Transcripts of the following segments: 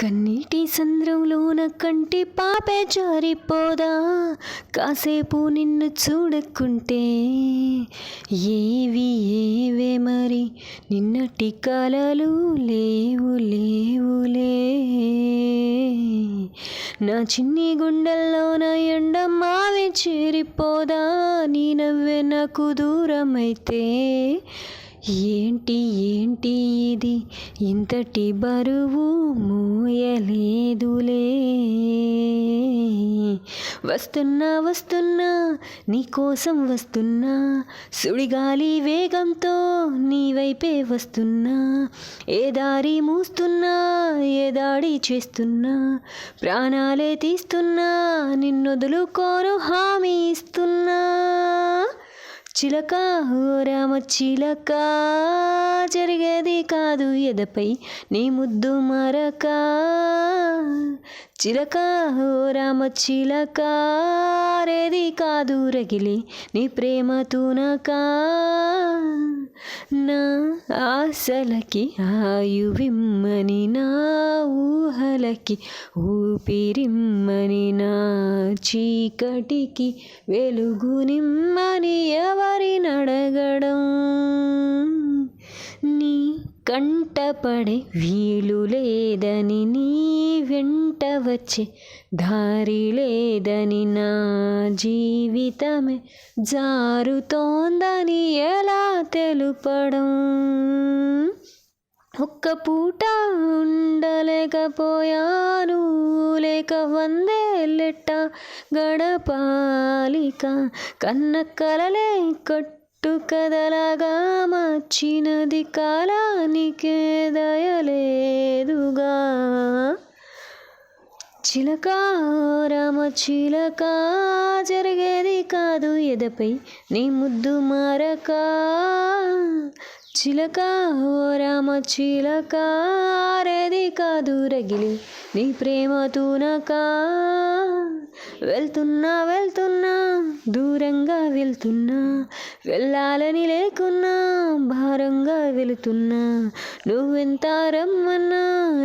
కన్నీటి సంద్రంలోన కంటి పాపే జారిపోదా కాసేపు నిన్ను చూడకుంటే ఏవే మరి నిన్నటి కలలు లేవులే నా చిన్ని గుండెల్లోన ఎండ మావి చేరిపోదా నీ నవ్వే నాకు దూరమైతే ఏంటి ఇది ఇంతటి బరువు మోయలేదులే వస్తున్నా నీకోసం వస్తున్నా సుడిగాలి వేగంతో నీ వైపే వస్తున్నా ఏ దారి మూస్తున్నా ఏ దాడి చేస్తున్నా ప్రాణాలే తీస్తున్నా నిన్నొదులుకోను హామీ ఇస్తున్నా చిలక రామ చిలక జరిగేది కాదు ఎదపై నీ ముద్దు మరక చిలక రామ చిలక రేది కాదు రగిలి నీ ప్రేమ తునక నా ఆశలకి ఆయువిమ్మని నా ఊహలకి ఊపిరిమ్మని నా చీకటికి వెలుగు నిమ్మని ఎవరి నడగడం నీ కంటపడే వీలు లేదని నీ వెంట వచ్చే దారి లేదని నా జీవితమే జారుతోందని ఎలా తెలుపడం ఒక్క పూట ఉండలేకపోయాను లేక వందేళ్ళెట్ట గడపాలిక కన్న కలలే కట్టు కదలగా మార్చినది కాలానికే దయలేదుగా చిలక రామ చిలక జరిగేది కాదు ఎదపై నీ ముద్దు మరక చిలక రామ చిలక రేది కాదు రగిలి నీ ప్రేమ తునక వెళ్తున్నా దూరంగా వెళ్తున్నా వెళ్ళాలని లేకున్నా భారంగా వెళుతున్నా నువ్వెంత రమ్మన్నా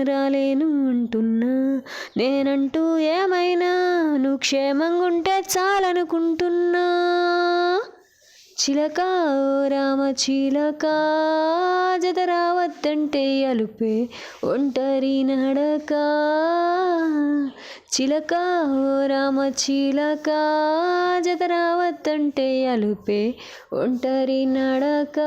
రాలేను అంటున్నా నేనంటూ ఏమైనా నువ్వు క్షేమంగా ఉంటే చాలనుకుంటున్నా చిలక రామ చిలక జత రావద్దంటే అలుపే ఒంటరి నడక చిలక రామ చిలక జత రావద్దంటే అలుపే ఒంటరి నడక